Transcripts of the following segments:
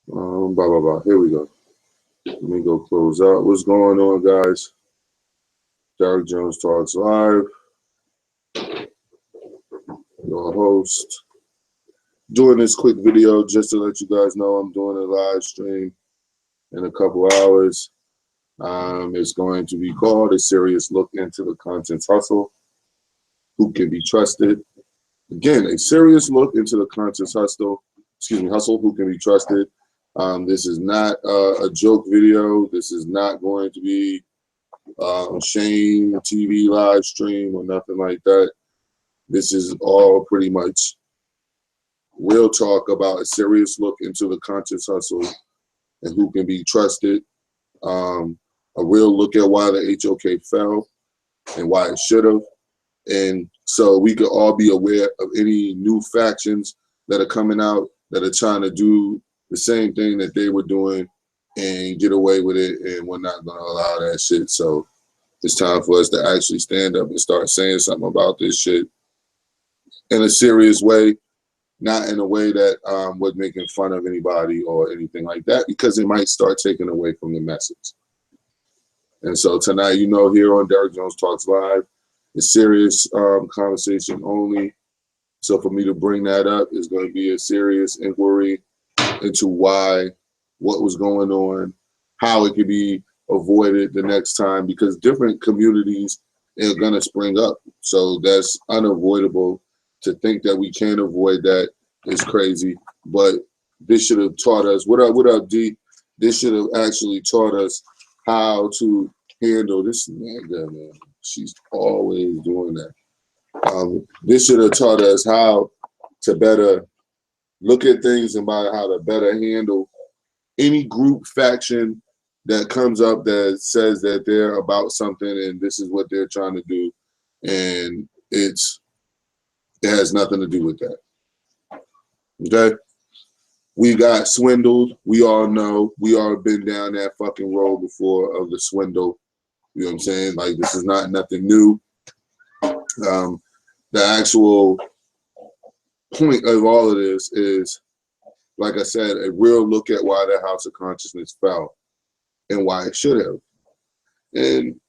Blah, blah, blah. Here we go. Let me go close out. What's going on, guys? Derek Jones Talks Live. Your host. Doing this quick video just to let you guys know I'm doing a live stream in a couple hours. It's going to be called A Serious Look into the Content Hustle. Who can be trusted? Again, a serious look into the content hustle. Hustle. Who can be trusted? This is not a joke video. This is not going to be shame TV live stream or nothing like that. This is all pretty much real talk about a serious look into the content hustle and who can be trusted. A real look at why the HOK fell and why it should have. And so we could all be aware of any new factions that are coming out that are trying to do the same thing that they were doing and get away with it, and we're not going to allow that shit. So it's time for us to actually stand up and start saying something about this shit in a serious way, not in a way that we're making fun of anybody or anything like that, because it might start taking away from the message. And so tonight, here on Derek Jones Talks Live, it's serious conversation only. So for me to bring that up is going to be a serious inquiry into why, what was going on, how it could be avoided the next time, because different communities are going to spring up. So that's unavoidable. To think that we can't avoid that is crazy. But this should have taught us, what up, D? This should have actually taught us how to handle this nigga, man. She's always doing that. This should have taught us how to better look at things and about how to better handle any group faction that comes up that says that they're about something and this is what they're trying to do, and it has nothing to do with that. Okay? We got swindled. We all know. We all been down that fucking road before of the swindle. You know what I'm saying? Like, this is not nothing new. The actual point of all of this is, like I said, a real look at why the House of Consciousness fell and why it should have. And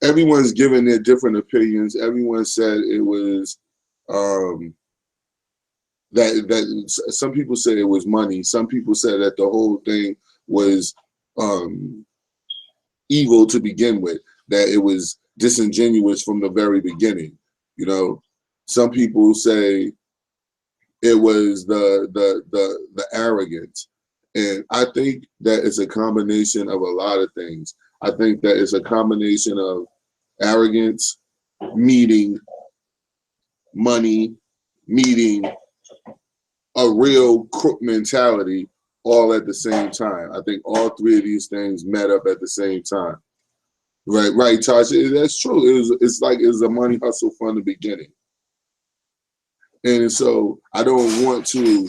everyone's given their different opinions. Everyone said it was that some people said it was money. Some people said that the whole thing was evil to begin with, that it was disingenuous from the very beginning. Some people say it was the arrogance. And I think that it's a combination of a lot of things. I think that it's a combination of arrogance, meeting money, meeting a real crook mentality all at the same time. I think all three of these things met up at the same time. Right, Tasha, that's true. It's like it was a money hustle from the beginning. And so I don't want to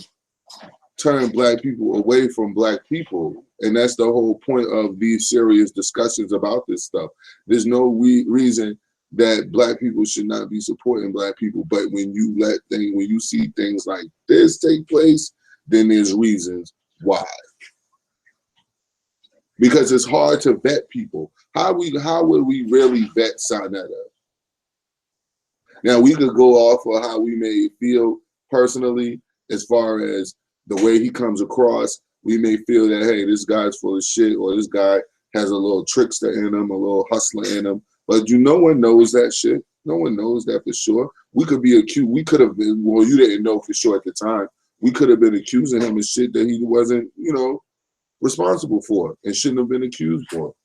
turn Black people away from Black people. And that's the whole point of these serious discussions about this stuff. There's no reason that Black people should not be supporting Black people. But when you see things like this take place, then there's reasons why. Because it's hard to vet people. How would we really vet Sarnetta? Now, we could go off of how we may feel personally as far as the way he comes across. We may feel that, hey, this guy's full of shit, or this guy has a little trickster in him, a little hustler in him. But no one knows that shit. No one knows that for sure. We could be accused. We could have been, well, you didn't know for sure at the time. We could have been accusing him of shit that he wasn't, responsible for and shouldn't have been accused for.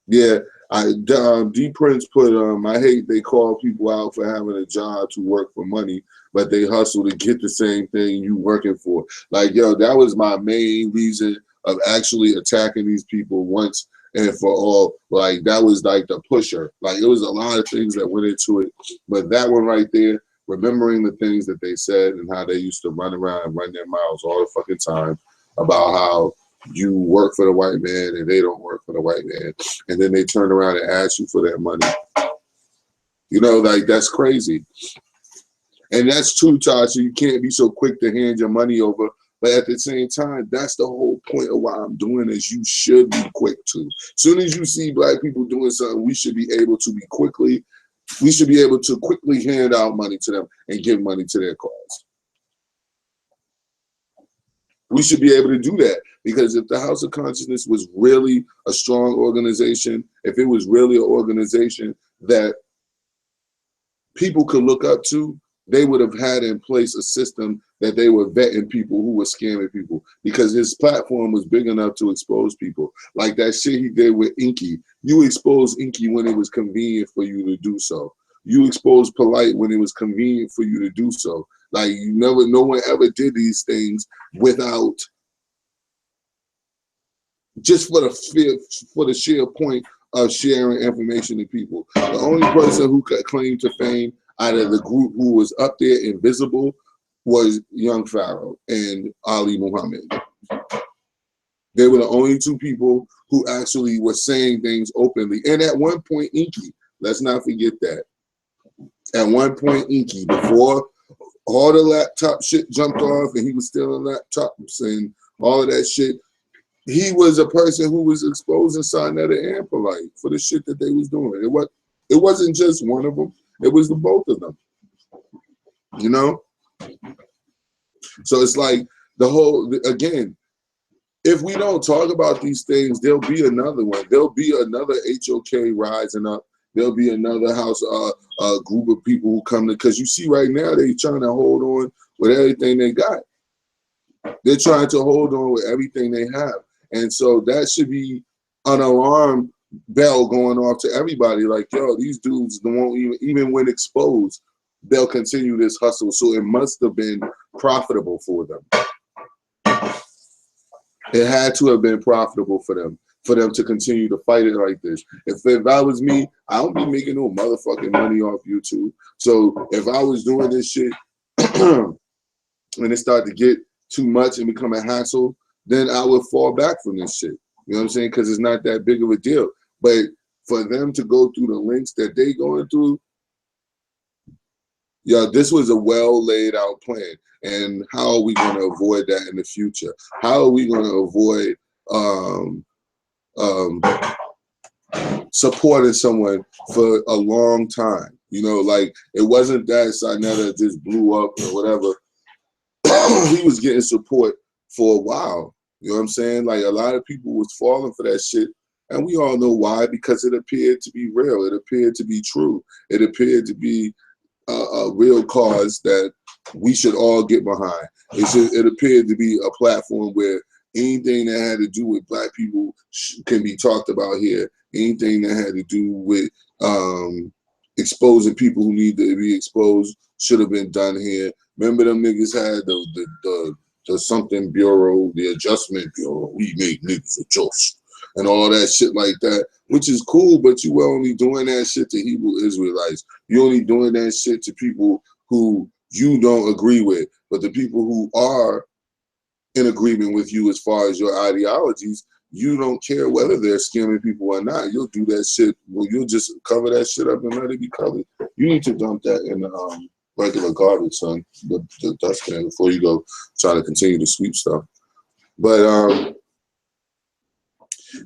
Yeah, D Prince put I hate they call people out for having a job to work for money, but they hustle to get the same thing you working for. Like, yo, that was my main reason of actually attacking these people once and for all. Like, that was like the pusher. Like, it was a lot of things that went into it, but that one right there, remembering the things that they said and how they used to run around and run their mouths all the fucking time about how you work for the white man and they don't work for the white man, and then they turn around and ask you for that money. Like, that's crazy. And that's too, Tasha. You can't be so quick to hand your money over. But at the same time, that's the whole point of why I'm doing this. You should be quick to. As soon as you see black people doing something, we should be able to quickly hand out money to them and give money to their cause. We should be able to do that, because if the House of Consciousness was really a strong organization, if it was really an organization that people could look up to, they would have had in place a system that they were vetting people who were scamming people, because his platform was big enough to expose people. Like that shit he did with Inky. You exposed Inky when it was convenient for you to do so. You exposed Polite when it was convenient for you to do so. Like no one ever did these things without, just for the sheer point of sharing information to people. The only person who could claim to fame out of the group who was up there invisible was Young Pharaoh and Ali Muhammad. They were the only two people who actually were saying things openly. And at one point, Inky, let's not forget that. At one point, Inky, before all the laptop shit jumped off and he was stealing laptops and all of that shit, he was a person who was exposing Sarnetta and Polite for the shit that they was doing. It wasn't just one of them. It was the both of them. You know? So it's like the whole, again, if we don't talk about these things, there'll be another one. There'll be another HOK rising up. There'll be another house, group of people who come to, because you see right now, they're trying to hold on with everything they got. They're trying to hold on with everything they have. And so that should be an alarm bell going off to everybody. Like, yo, these dudes won't even when exposed, they'll continue this hustle. So it must have been profitable for them. It had to have been profitable for them to continue to fight it like this. If I was me, I don't be making no motherfucking money off YouTube. So if I was doing this shit and it started to get too much and become a hassle, then I would fall back from this shit. You know what I'm saying? Because it's not that big of a deal. But for them to go through the links that they going through, yeah, this was a well laid out plan. And how are we going to avoid that in the future? How are we going to avoid supporting someone for a long time? You know, like it wasn't that Sarnetta just blew up or whatever. He was getting support for a while. You know what I'm saying? Like a lot of people was falling for that shit. And we all know why, because it appeared to be real. It appeared to be true. It appeared to be a real cause that we should all get behind. It appeared to be a platform where anything that had to do with black people can be talked about here. Anything that had to do with exposing people who need to be exposed should have been done here. Remember them niggas had the something bureau, the adjustment bureau. We make niggas adjust and all that shit like that, which is cool, but you were only doing that shit to Hebrew Israelites. You're only doing that shit to people who you don't agree with. But the people who are in agreement with you as far as your ideologies, you don't care whether they're scamming people or not. You'll do that shit. Well, you'll just cover that shit up and let it be covered. You need to dump that in the regular garbage, son, the dustpan, before you go try to continue to sweep stuff. But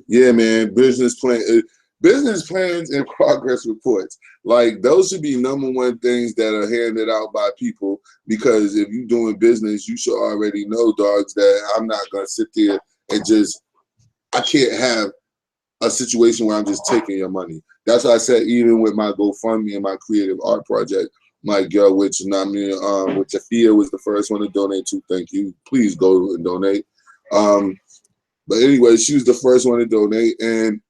yeah, man, business plans and progress reports. Like those should be #1 things that are handed out by people, because if you're doing business, you should already know, dogs, that I'm not gonna sit there and I can't have a situation where I'm just taking your money. That's why I said, even with my GoFundMe and my creative art project, my girl, which Jafia was the first one to donate to. Thank you. Please go and donate. But anyway, she was the first one to donate, and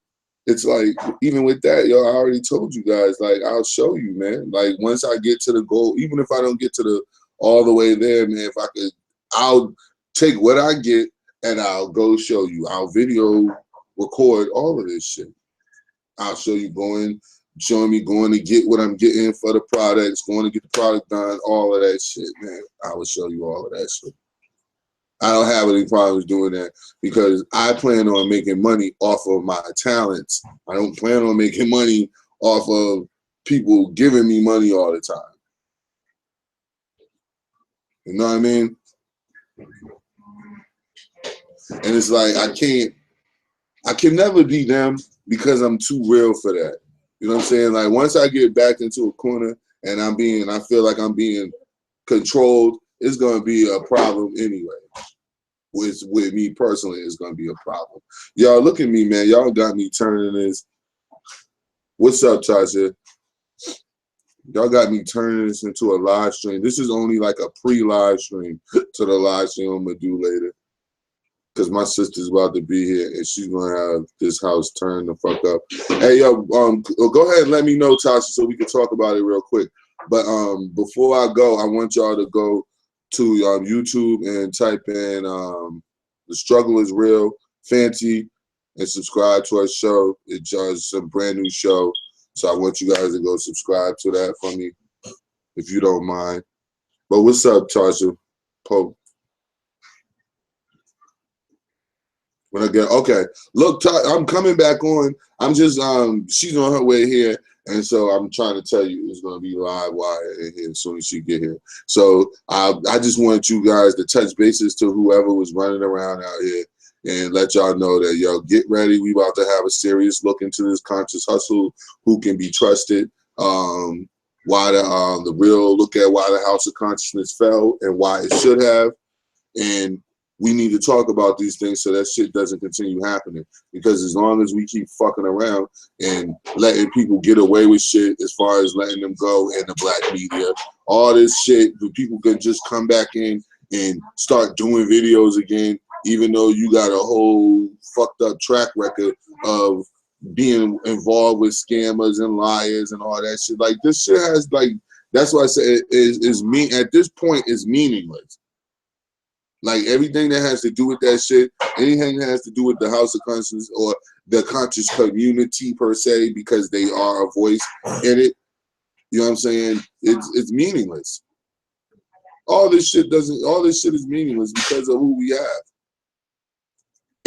it's like, even with that, yo, I already told you guys, like, I'll show you, man. Like, once I get to the goal, even if I don't get to all the way there, man, I'll take what I get and I'll go show you. I'll video record all of this shit. I'll show you showing me going to get what I'm getting for the products, going to get the product done, all of that shit, man. I will show you all of that shit. I don't have any problems doing that, because I plan on making money off of my talents. I don't plan on making money off of people giving me money all the time. You know what I mean? And it's like I can never be them because I'm too real for that. You know what I'm saying? Like once I get back into a corner and I feel like I'm being controlled, it's gonna be a problem anyway. With me personally, it's gonna be a problem. Y'all look at me, man. Y'all got me turning this. What's up, Tasha? Y'all got me turning this into a live stream. This is only like a pre-live stream to the live stream I'm gonna do later. Because my sister's about to be here and she's gonna have this house turned the fuck up. Hey yo, go ahead and let me know, Tasha, so we can talk about it real quick. But before I go, I want y'all to go to YouTube and type in The Struggle Is Real, Fancy, and subscribe to our show. It's just a brand new show. So I want you guys to go subscribe to that for me, if you don't mind. But what's up, Tasha? Pope. When I get okay, look, I'm coming back on. I'm just she's on her way here, and so I'm trying to tell you it's gonna be live wire in here as soon as she get here. So I just want you guys to touch bases to whoever was running around out here and let y'all know that yo get ready. We about to have a serious look into this conscious hustle, who can be trusted. Why the real look at why the House of Consciousness fell and why it should have, and we need to talk about these things so that shit doesn't continue happening. Because as long as we keep fucking around and letting people get away with shit, as far as letting them go in the black media, all this shit, the people can just come back in and start doing videos again, even though you got a whole fucked up track record of being involved with scammers and liars and all that shit. Like this shit has like, that's why I say it is mean at this point is meaningless. Like everything that has to do with that shit, anything that has to do with the House of Consciousness or the conscious community per se, because they are a voice in it, you know what I'm saying? It's meaningless. All this shit is meaningless because of who we have.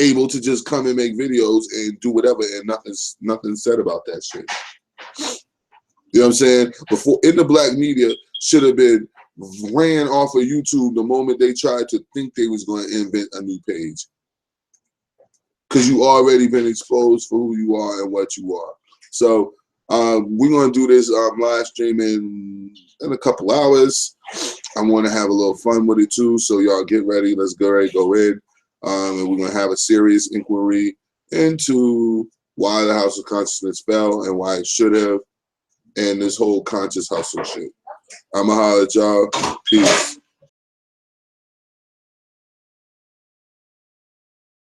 Able to just come and make videos and do whatever and nothing said about that shit. You know what I'm saying? Before in the black media should have been ran off of YouTube the moment they tried to think they was going to invent a new page. Because you already been exposed for who you are and what you are. So we're going to do this live stream in a couple hours. I want to have a little fun with it too. So y'all get ready. Let's go in. And we're going to have a serious inquiry into why the House of Consciousness fell and why it should have. And this whole conscious hustle shit. I'ma holler at y'all. Peace.